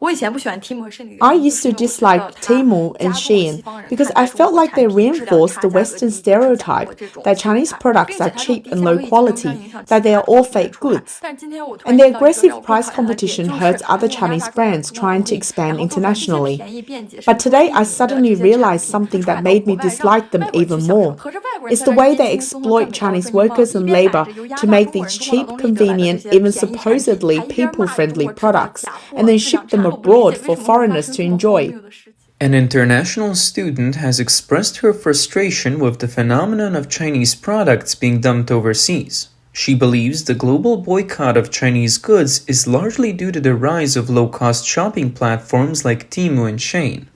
I used to dislike Temu and Shein because I felt like they reinforced the Western stereotype that Chinese products are cheap and low quality, that they are all fake goods. And the aggressive price competition hurts other Chinese brands trying to expand internationally. But today I suddenly realized something that made me dislike them even more. It's the way they exploit Chinese workers and labor to make these cheap, convenient, even supposedly people-friendly products, and then ship them abroad for foreigners to enjoy. An international student has expressed her frustration with the phenomenon of Chinese products being dumped overseas. She believes the global boycott of Chinese goods is largely due to the rise of low-cost shopping platforms like Temu and Shein.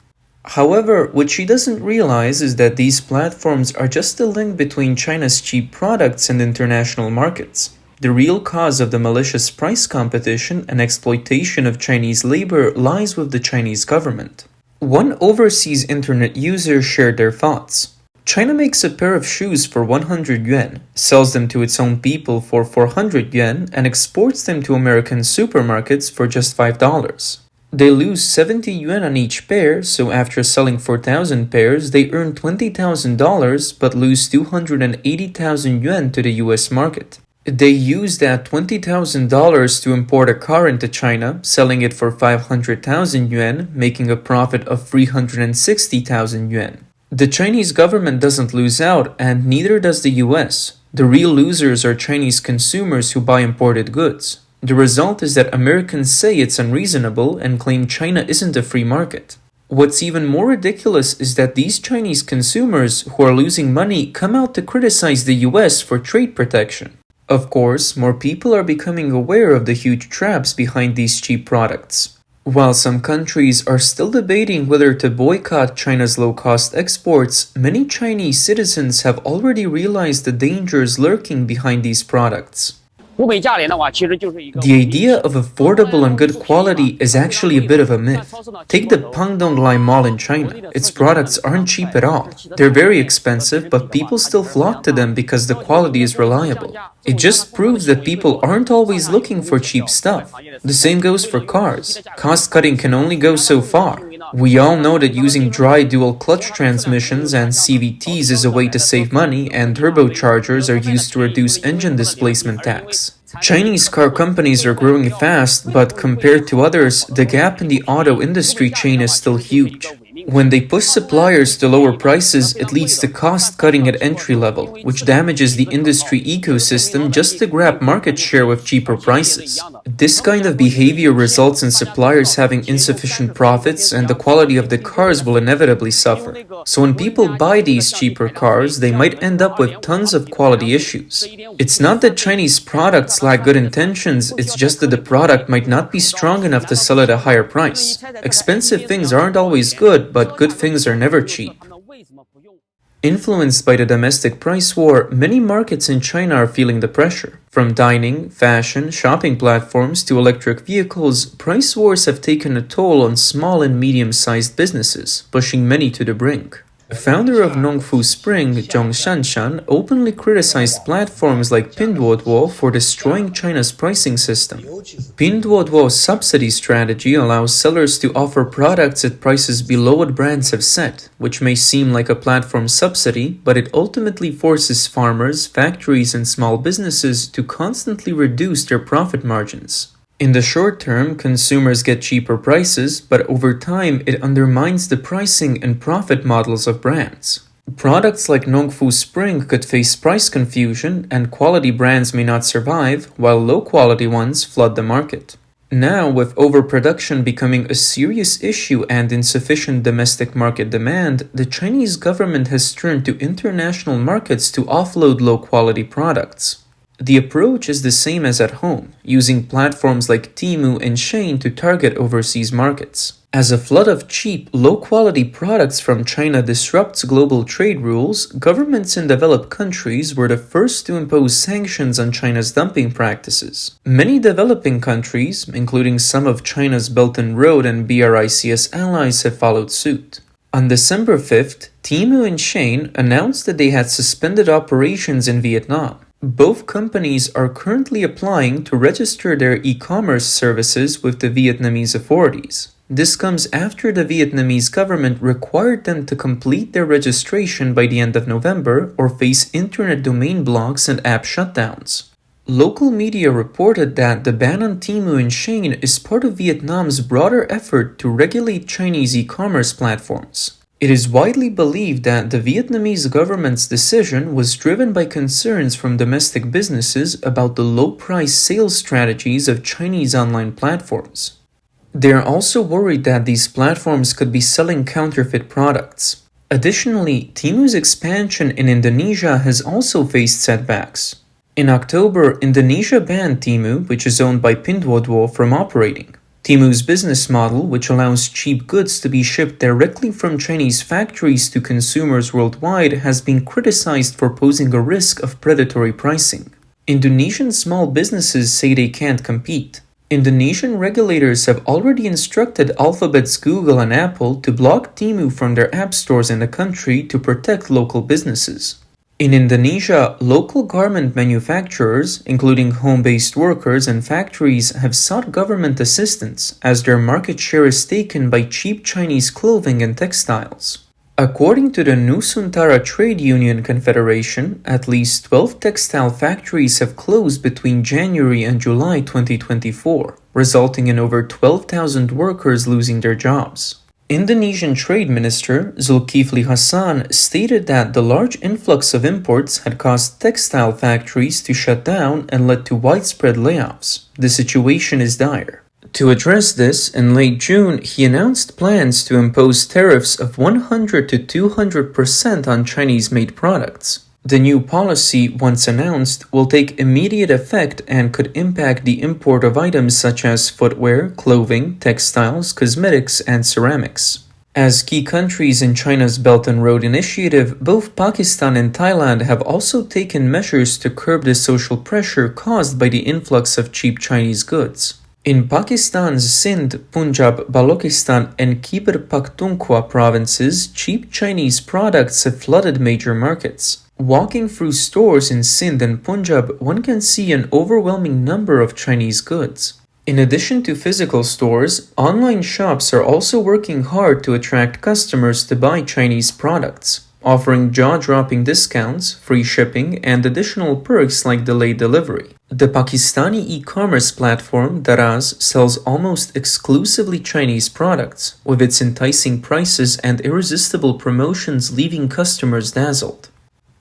However, what she doesn't realize is that these platforms are just a link between China's cheap products and international markets. The real cause of the malicious price competition and exploitation of Chinese labor lies with the Chinese government. One overseas internet user shared their thoughts. China makes a pair of shoes for 100 yuan, sells them to its own people for 400 yuan, and exports them to American supermarkets for just $5. They lose 70 yuan on each pair, so after selling 4,000 pairs, they earn $20,000 but lose 280,000 yuan to the US market. They use that $20,000 to import a car into China, selling it for 500,000 yuan, making a profit of 360,000 yuan. The Chinese government doesn't lose out, and neither does the US. The real losers are Chinese consumers who buy imported goods. The result is that Americans say it's unreasonable and claim China isn't a free market. What's even more ridiculous is that these Chinese consumers who are losing money come out to criticize the US for trade protection. Of course, more people are becoming aware of the huge traps behind these cheap products. While some countries are still debating whether to boycott China's low-cost exports, many Chinese citizens have already realized the dangers lurking behind these products. The idea of affordable and good quality is actually a bit of a myth. Take the Pangdonglai Mall in China. Its products aren't cheap at all. They're very expensive, but people still flock to them because the quality is reliable. It just proves that people aren't always looking for cheap stuff. The same goes for cars. Cost cutting can only go so far. We all know that using dry dual clutch transmissions and CVTs is a way to save money, and turbochargers are used to reduce engine displacement tax. Chinese car companies are growing fast, but compared to others, the gap in the auto industry chain is still huge. When they push suppliers to lower prices, it leads to cost cutting at entry level, which damages the industry ecosystem just to grab market share with cheaper prices. This kind of behavior results in suppliers having insufficient profits, and the quality of the cars will inevitably suffer. So when people buy these cheaper cars, they might end up with tons of quality issues. It's not that Chinese products lack good intentions, it's just that the product might not be strong enough to sell at a higher price. Expensive things aren't always good, but good things are never cheap. Influenced by the domestic price war, many markets in China are feeling the pressure. From dining, fashion, shopping platforms to electric vehicles, price wars have taken a toll on small and medium-sized businesses, pushing many to the brink. The founder of Nongfu Spring, Zhong Shanshan, openly criticized platforms like Pinduoduo for destroying China's pricing system. Pinduoduo's subsidy strategy allows sellers to offer products at prices below what brands have set, which may seem like a platform subsidy, but it ultimately forces farmers, factories, and small businesses to constantly reduce their profit margins. In the short term, consumers get cheaper prices, but over time, it undermines the pricing and profit models of brands. Products like Nongfu Spring could face price confusion, and quality brands may not survive, while low-quality ones flood the market. Now, with overproduction becoming a serious issue and insufficient domestic market demand, the Chinese government has turned to international markets to offload low-quality products. The approach is the same as at home, using platforms like Temu and Shein to target overseas markets. As a flood of cheap, low-quality products from China disrupts global trade rules, governments in developed countries were the first to impose sanctions on China's dumping practices. Many developing countries, including some of China's Belt and Road and BRICS allies, have followed suit. On December 5th, Temu and Shein announced that they had suspended operations in Vietnam. Both companies are currently applying to register their e-commerce services with the Vietnamese authorities. This comes after the Vietnamese government required them to complete their registration by the end of November or face internet domain blocks and app shutdowns. Local media reported that the ban on Temu and Shein is part of Vietnam's broader effort to regulate Chinese e-commerce platforms. It is widely believed that the Vietnamese government's decision was driven by concerns from domestic businesses about the low-price sales strategies of Chinese online platforms. They are also worried that these platforms could be selling counterfeit products. Additionally, Temu's expansion in Indonesia has also faced setbacks. In October, Indonesia banned Temu, which is owned by Pinduoduo, from operating. Temu's business model, which allows cheap goods to be shipped directly from Chinese factories to consumers worldwide, has been criticized for posing a risk of predatory pricing. Indonesian small businesses say they can't compete. Indonesian regulators have already instructed Alphabet's Google and Apple to block Temu from their app stores in the country to protect local businesses. In Indonesia, local garment manufacturers, including home-based workers and factories, have sought government assistance as their market share is taken by cheap Chinese clothing and textiles. According to the Nusantara Trade Union Confederation, at least 12 textile factories have closed between January and July 2024, resulting in over 12,000 workers losing their jobs. Indonesian Trade Minister Zulkifli Hasan stated that the large influx of imports had caused textile factories to shut down and led to widespread layoffs. The situation is dire. To address this, in late June, he announced plans to impose tariffs of 100 to 200% on Chinese-made products. The new policy, once announced, will take immediate effect and could impact the import of items such as footwear, clothing, textiles, cosmetics, and ceramics. As key countries in China's Belt and Road Initiative, both Pakistan and Thailand have also taken measures to curb the social pressure caused by the influx of cheap Chinese goods. In Pakistan's Sindh, Punjab, Balochistan, and Khyber Pakhtunkhwa provinces, cheap Chinese products have flooded major markets. Walking through stores in Sindh and Punjab, one can see an overwhelming number of Chinese goods. In addition to physical stores, online shops are also working hard to attract customers to buy Chinese products, offering jaw-dropping discounts, free shipping, and additional perks like delayed delivery. The Pakistani e-commerce platform Daraz sells almost exclusively Chinese products, with its enticing prices and irresistible promotions leaving customers dazzled.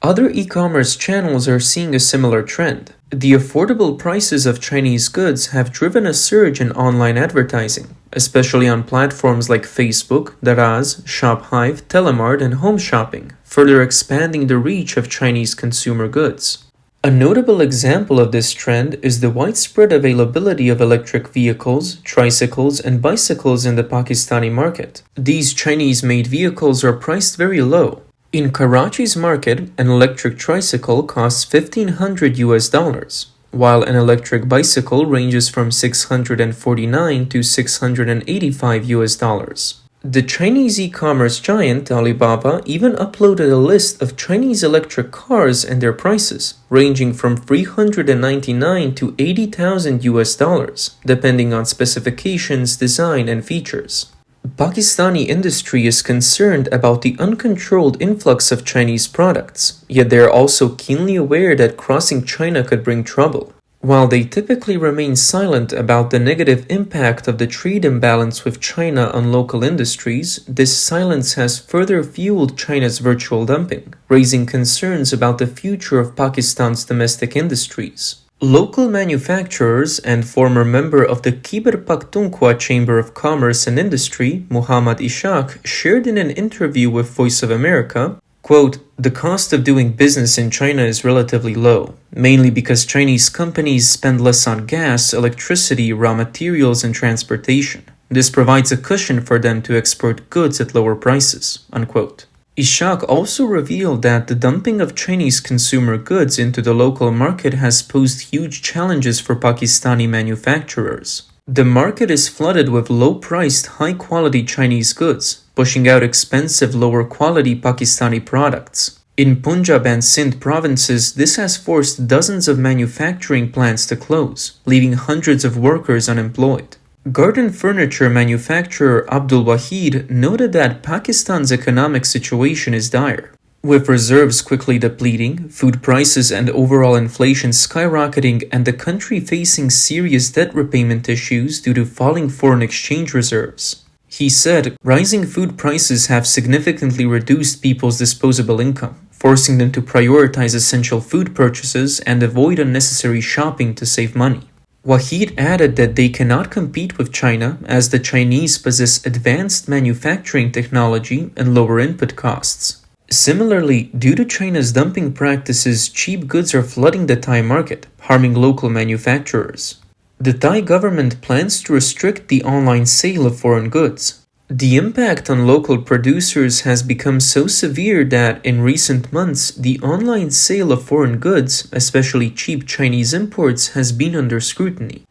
Other e-commerce channels are seeing a similar trend. The affordable prices of Chinese goods have driven a surge in online advertising, especially on platforms like Facebook, Daraz, ShopHive, Telemart, and Home Shopping, further expanding the reach of Chinese consumer goods. A notable example of this trend is the widespread availability of electric vehicles, tricycles, and bicycles in the Pakistani market. These Chinese-made vehicles are priced very low. In Karachi's market, an electric tricycle costs $1,500, while an electric bicycle ranges from $649 to $685. The Chinese e-commerce giant Alibaba even uploaded a list of Chinese electric cars and their prices, ranging from $399 to $80,000, depending on specifications, design, and features. Pakistani industry is concerned about the uncontrolled influx of Chinese products, yet they are also keenly aware that crossing China could bring trouble. While they typically remain silent about the negative impact of the trade imbalance with China on local industries, this silence has further fueled China's virtual dumping, raising concerns about the future of Pakistan's domestic industries. Local manufacturers and former member of the Khyber Pakhtunkhwa Chamber of Commerce and Industry, Muhammad Ishaq, shared in an interview with Voice of America, quote, "The cost of doing business in China is relatively low, mainly because Chinese companies spend less on gas, electricity, raw materials, and transportation. This provides a cushion for them to export goods at lower prices," unquote. Ishaq also revealed that the dumping of Chinese consumer goods into the local market has posed huge challenges for Pakistani manufacturers. The market is flooded with low-priced, high-quality Chinese goods, pushing out expensive, lower-quality Pakistani products. In Punjab and Sindh provinces, this has forced dozens of manufacturing plants to close, leaving hundreds of workers unemployed. Garden furniture manufacturer Abdul Wahid noted that Pakistan's economic situation is dire. With reserves quickly depleting, food prices and overall inflation skyrocketing, and the country facing serious debt repayment issues due to falling foreign exchange reserves. He said, rising food prices have significantly reduced people's disposable income, forcing them to prioritize essential food purchases and avoid unnecessary shopping to save money. Wahid added that they cannot compete with China as the Chinese possess advanced manufacturing technology and lower input costs. Similarly, due to China's dumping practices, cheap goods are flooding the Thai market, harming local manufacturers. The Thai government plans to restrict the online sale of foreign goods. The impact on local producers has become so severe that, in recent months, the online sale of foreign goods, especially cheap Chinese imports, has been under scrutiny.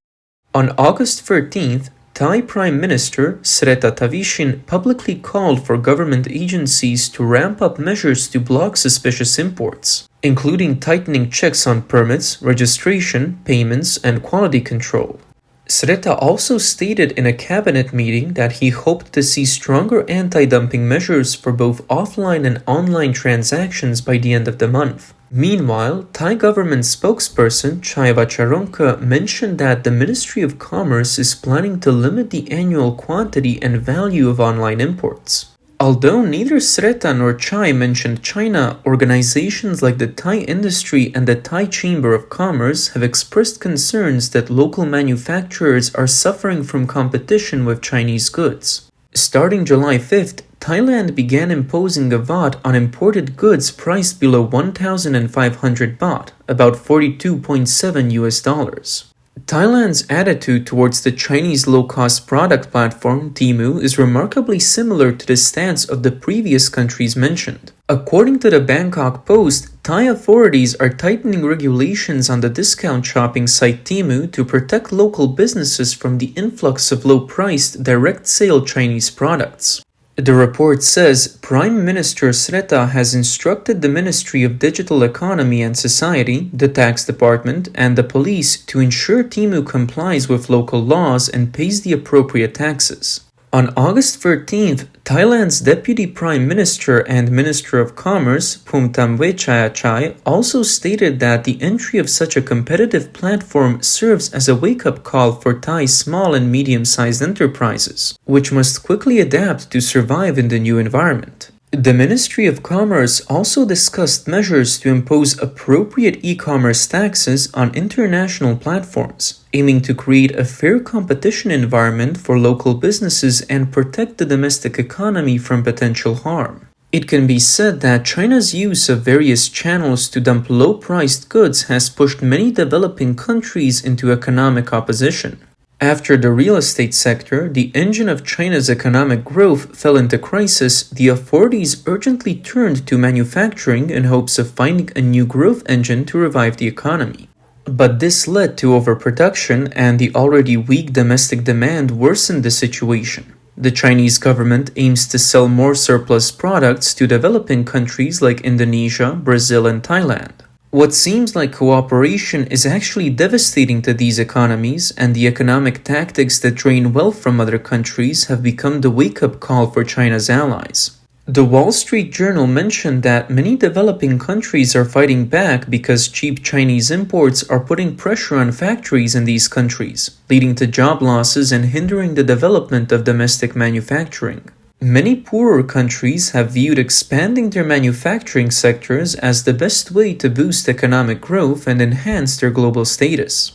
On August 13th, Thai Prime Minister Srettha Thavisin publicly called for government agencies to ramp up measures to block suspicious imports, including tightening checks on permits, registration, payments, and quality control. Srettha also stated in a cabinet meeting that he hoped to see stronger anti-dumping measures for both offline and online transactions by the end of the month. Meanwhile, Thai government spokesperson Chaiva Charonka mentioned that the Ministry of Commerce is planning to limit the annual quantity and value of online imports. Although neither Srettha nor Chai mentioned China, organizations like the Thai Industry and the Thai Chamber of Commerce have expressed concerns that local manufacturers are suffering from competition with Chinese goods. Starting July 5th, Thailand began imposing a VAT on imported goods priced below 1,500 baht, about $42.7. Thailand's attitude towards the Chinese low-cost product platform Temu is remarkably similar to the stance of the previous countries mentioned. According to the Bangkok Post, Thai authorities are tightening regulations on the discount shopping site Temu to protect local businesses from the influx of low-priced, direct-sale Chinese products. The report says Prime Minister Srettha has instructed the Ministry of Digital Economy and Society, the Tax Department, and the police to ensure Temu complies with local laws and pays the appropriate taxes. On August 13th, Thailand's Deputy Prime Minister and Minister of Commerce, Phumtham Wechayachai, also stated that the entry of such a competitive platform serves as a wake-up call for Thai small and medium-sized enterprises, which must quickly adapt to survive in the new environment. The Ministry of Commerce also discussed measures to impose appropriate e-commerce taxes on international platforms, aiming to create a fair competition environment for local businesses and protect the domestic economy from potential harm. It can be said that China's use of various channels to dump low-priced goods has pushed many developing countries into economic opposition. After the real estate sector, the engine of China's economic growth, fell into crisis, the authorities urgently turned to manufacturing in hopes of finding a new growth engine to revive the economy. But this led to overproduction, and the already weak domestic demand worsened the situation. The Chinese government aims to sell more surplus products to developing countries like Indonesia, Brazil, and Thailand. What seems like cooperation is actually devastating to these economies, and the economic tactics that drain wealth from other countries have become the wake-up call for China's allies. The Wall Street Journal mentioned that many developing countries are fighting back because cheap Chinese imports are putting pressure on factories in these countries, leading to job losses and hindering the development of domestic manufacturing. Many poorer countries have viewed expanding their manufacturing sectors as the best way to boost economic growth and enhance their global status.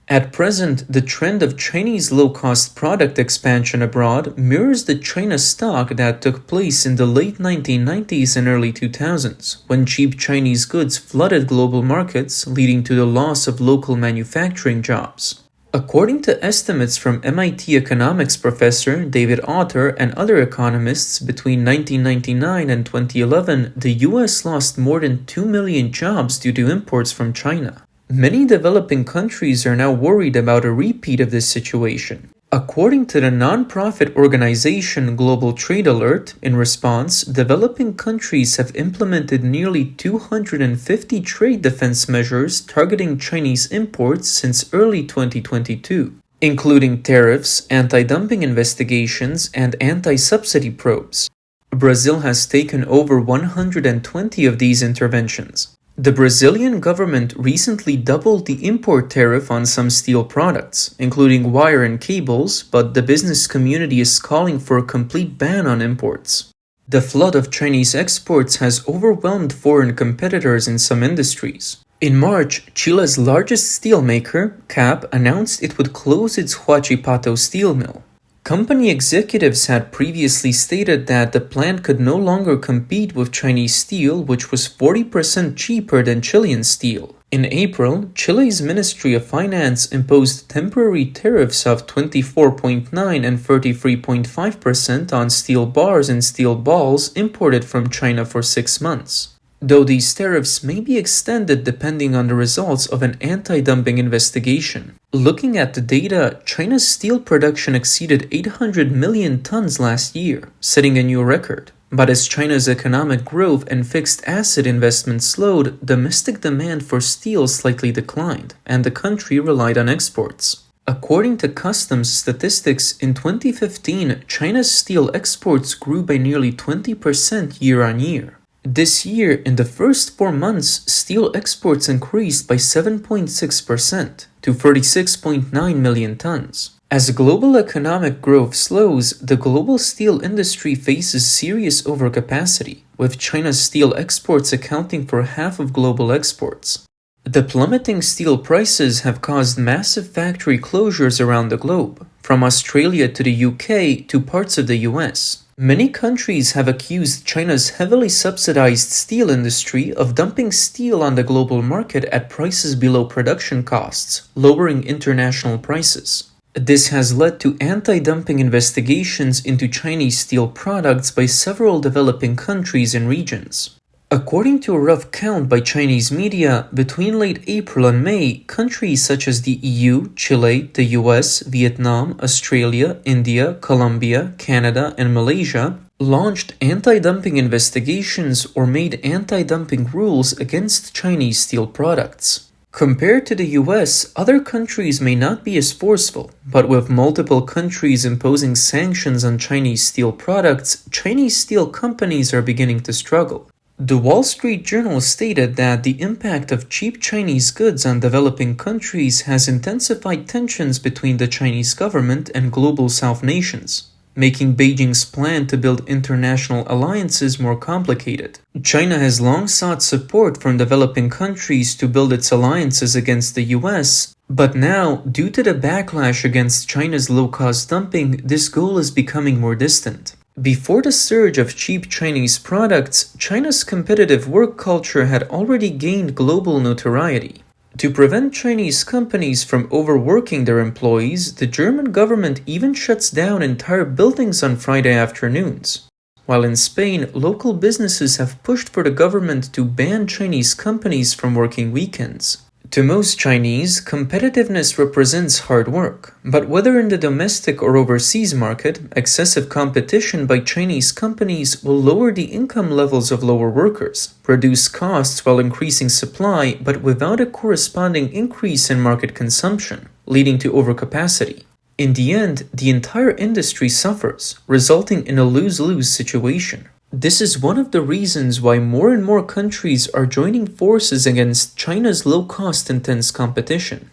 At present, the trend of Chinese low-cost product expansion abroad mirrors the China stock that took place in the late 1990s and early 2000s, when cheap Chinese goods flooded global markets, leading to the loss of local manufacturing jobs. According to estimates from MIT economics professor David Autor and other economists, between 1999 and 2011, the US lost more than 2 million jobs due to imports from China. Many developing countries are now worried about a repeat of this situation. According to the non-profit organization Global Trade Alert, in response, developing countries have implemented nearly 250 trade defense measures targeting Chinese imports since early 2022, including tariffs, anti-dumping investigations, and anti-subsidy probes. Brazil has taken over 120 of these interventions. The Brazilian government recently doubled the import tariff on some steel products, including wire and cables, but the business community is calling for a complete ban on imports. The flood of Chinese exports has overwhelmed foreign competitors in some industries. In March, Chile's largest steelmaker, CAP, announced it would close its Huachipato steel mill. Company executives had previously stated that the plant could no longer compete with Chinese steel, which was 40% cheaper than Chilean steel. In April, Chile's Ministry of Finance imposed temporary tariffs of 24.9% and 33.5% on steel bars and steel balls imported from China for 6 months. Though these tariffs may be extended depending on the results of an anti-dumping investigation. Looking at the data, China's steel production exceeded 800 million tons last year, setting a new record. But as China's economic growth and fixed asset investment slowed, domestic demand for steel slightly declined, and the country relied on exports. According to customs statistics, in 2015, China's steel exports grew by nearly 20% year-on-year. This year, in the first 4 months, steel exports increased by 7.6% to 36.9 million tons. As global economic growth slows, the global steel industry faces serious overcapacity, with China's steel exports accounting for half of global exports. The plummeting steel prices have caused massive factory closures around the globe, from Australia to the UK to parts of the US. Many countries have accused China's heavily subsidized steel industry of dumping steel on the global market at prices below production costs, lowering international prices. This has led to anti-dumping investigations into Chinese steel products by several developing countries and regions. According to a rough count by Chinese media, between late April and May, countries such as the EU, Chile, the US, Vietnam, Australia, India, Colombia, Canada, and Malaysia launched anti-dumping investigations or made anti-dumping rules against Chinese steel products. Compared to the US, other countries may not be as forceful, but with multiple countries imposing sanctions on Chinese steel products, Chinese steel companies are beginning to struggle. The Wall Street Journal stated that the impact of cheap Chinese goods on developing countries has intensified tensions between the Chinese government and global South nations, making Beijing's plan to build international alliances more complicated. China has long sought support from developing countries to build its alliances against the US, but now, due to the backlash against China's low-cost dumping, this goal is becoming more distant. Before the surge of cheap Chinese products, China's competitive work culture had already gained global notoriety. To prevent Chinese companies from overworking their employees, the German government even shuts down entire buildings on Friday afternoons. While in Spain, local businesses have pushed for the government to ban Chinese companies from working weekends. To most Chinese, competitiveness represents hard work, but whether in the domestic or overseas market, excessive competition by Chinese companies will lower the income levels of lower workers, reduce costs while increasing supply, but without a corresponding increase in market consumption, leading to overcapacity. In the end, the entire industry suffers, resulting in a lose-lose situation. This is one of the reasons why more and more countries are joining forces against China's low-cost intense competition.